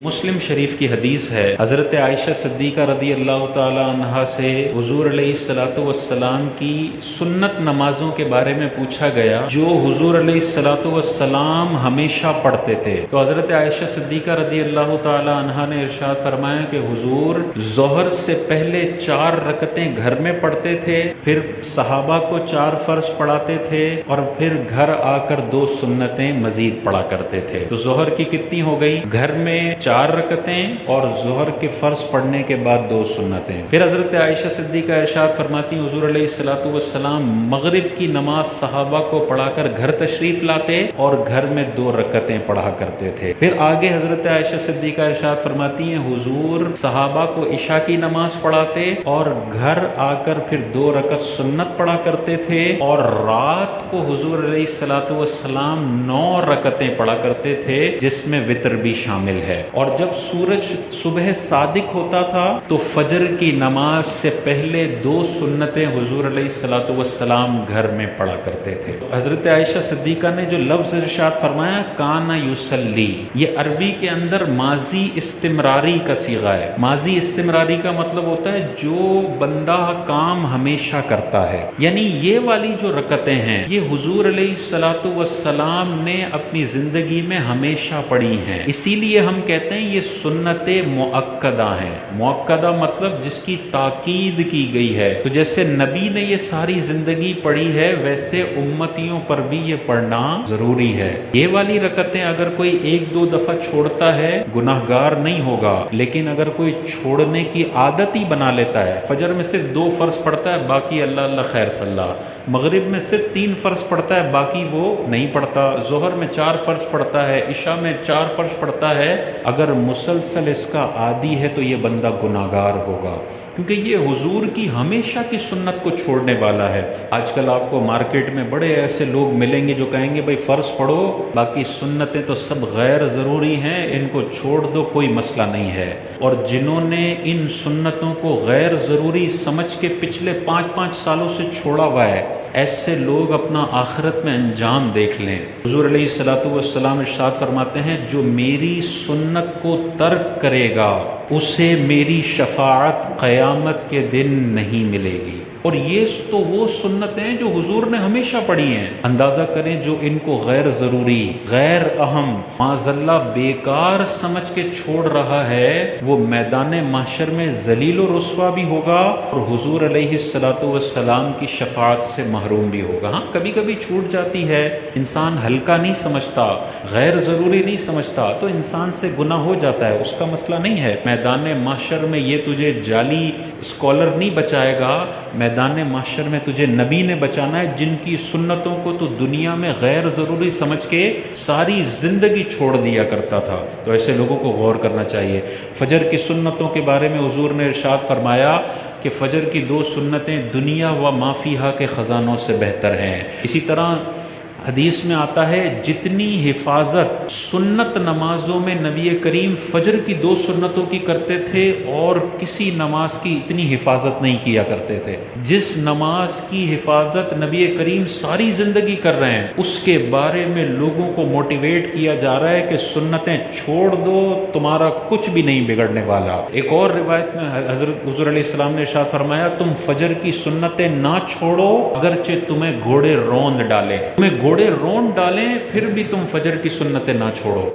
مسلم شریف کی حدیث ہے، حضرت عائشہ صدیقہ رضی اللہ تعالی عنہا سے حضور علیہ الصلوۃ والسلام کی سنت نمازوں کے بارے میں پوچھا گیا جو حضور علیہ الصلوۃ والسلام ہمیشہ پڑھتے تھے۔ تو حضرت عائشہ صدیقہ رضی اللہ تعالی عنہا نے ارشاد فرمایا کہ حضور ظہر سے پہلے 4 رکعتیں گھر میں پڑھتے تھے، پھر صحابہ کو 4 فرض پڑھاتے تھے اور پھر گھر آ کر 2 سنتیں مزید پڑھا کرتے تھے۔ تو ظہر کی کتنی ہو گئی؟ گھر میں 4 رکعتیں اور ظہر کے فرض پڑھنے کے بعد 2 سنتیں۔ پھر حضرت عائشہ صدیقہ ارشاد فرماتی ہیں حضور علیہ الصلوۃ والسلام مغرب کی نماز صحابہ کو پڑھا کر گھر تشریف لاتے اور گھر میں 2 رکعتیں پڑھا کرتے تھے۔ پھر آگے حضرت عائشہ صدیقہ ارشاد فرماتی ہیں حضور صحابہ کو عشاء کی نماز پڑھاتے اور گھر آ کر پھر 2 رکعت سنت پڑھا کرتے تھے، اور رات کو حضور علیہ الصلوۃ والسلام 9 رکعتیں پڑھا کرتے تھے جس میں وتر بھی شامل ہے۔ اور جب سورج صبح صادق ہوتا تھا تو فجر کی نماز سے پہلے 2 سنتیں حضور علیہ الصلوۃ والسلام گھر میں پڑھا کرتے تھے۔ حضرت عائشہ صدیقہ نے جو لفظ ارشاد فرمایا کانا یصلی، یہ عربی کے اندر ماضی استمراری کا صیغہ ہے۔ ماضی استمراری کا مطلب ہوتا ہے جو بندہ کام ہمیشہ کرتا ہے، یعنی یہ والی جو رکعتیں ہیں یہ حضور علیہ الصلوۃ والسلام نے اپنی زندگی میں ہمیشہ پڑھی ہیں، اسی لیے ہم کہتے ہیں یہ سنت مؤکدہ ہیں۔ مؤکدہ مطلب جس کی تاکید کی گئی ہے، تو جیسے نبی نے یہ ساری زندگی پڑھی ہے ویسے امتیوں پر بھی یہ پڑھنا ضروری ہے۔ یہ والی رکعتیں اگر کوئی 1-2 دفعہ چھوڑتا ہے گناہگار نہیں ہوگا، لیکن اگر کوئی چھوڑنے کی عادت ہی بنا لیتا ہے، فجر میں صرف 2 فرض پڑھتا ہے باقی اللہ اللہ خیر صلی اللہ، مغرب میں صرف 3 فرض پڑھتا ہے باقی وہ نہیں پڑھتا، ظہر میں 4 فرض پڑھتا ہے، عشاء میں 4 فرض پڑھتا ہے، اگر مسلسل اس کا عادی ہے تو یہ بندہ گناہگار ہوگا، کیونکہ یہ حضور کی ہمیشہ کی سنت کو چھوڑنے والا ہے۔ آج کل آپ کو مارکیٹ میں بڑے ایسے لوگ ملیں گے جو کہیں گے بھائی فرض پڑھو، باقی سنتیں تو سب غیر ضروری ہیں، ان کو چھوڑ دو، کوئی مسئلہ نہیں ہے۔ اور جنہوں نے ان سنتوں کو غیر ضروری سمجھ کے پچھلے 5 سالوں سے چھوڑا ہوا ہے، ایسے لوگ اپنا آخرت میں انجام دیکھ لیں۔ حضور علیہ الصلوۃ والسلام ارشاد فرماتے ہیں جو میری سنت کو ترک کرے گا اسے میری شفاعت قیامت کے دن نہیں ملے گی۔ اور یہ تو وہ سنتیں ہیں جو حضور نے ہمیشہ پڑھی ہیں۔ اندازہ کریں جو ان کو غیر ضروری، غیر اہم، معاذ اللہ بیکار سمجھ کے چھوڑ رہا ہے، وہ میدان محشر میں ذلیل و رسوا بھی ہوگا اور حضور علیہ الصلوۃ والسلام کی شفاعت سے محروم بھی ہوگا۔ ہاں کبھی کبھی چھوٹ جاتی ہے، انسان ہلکا نہیں سمجھتا، غیر ضروری نہیں سمجھتا تو انسان سے گناہ ہو جاتا ہے، اس کا مسئلہ نہیں ہے۔ میدان محشر میں یہ تجھے جعلی اسکالر نہیں بچائے گا، میدان محشر میں تجھے نبی نے بچانا ہے جن کی سنتوں کو تو دنیا میں غیر ضروری سمجھ کے ساری زندگی چھوڑ دیا کرتا تھا۔ تو ایسے لوگوں کو غور کرنا چاہیے۔ فجر کی سنتوں کے بارے میں حضور نے ارشاد فرمایا کہ فجر کی 2 سنتیں دنیا و ما فیہا کے خزانوں سے بہتر ہیں۔ اسی طرح حدیث میں آتا ہے جتنی حفاظت سنت نمازوں میں نبی کریم فجر کی 2 سنتوں کی کرتے تھے اور کسی نماز کی اتنی حفاظت نہیں کیا کرتے تھے۔ جس نماز کی حفاظت نبی کریم ساری زندگی کر رہے ہیں اس کے بارے میں لوگوں کو موٹیویٹ کیا جا رہا ہے کہ سنتیں چھوڑ دو، تمہارا کچھ بھی نہیں بگڑنے والا۔ ایک اور روایت میں حضرت حضور علیہ السلام نے ارشاد فرمایا تم فجر کی سنتیں نہ چھوڑو اگرچہ تمہیں گھوڑے روند ڈالیں، تمہیں گھوڑے رون ڈالیں پھر بھی تم فجر کی سنتیں نہ چھوڑو۔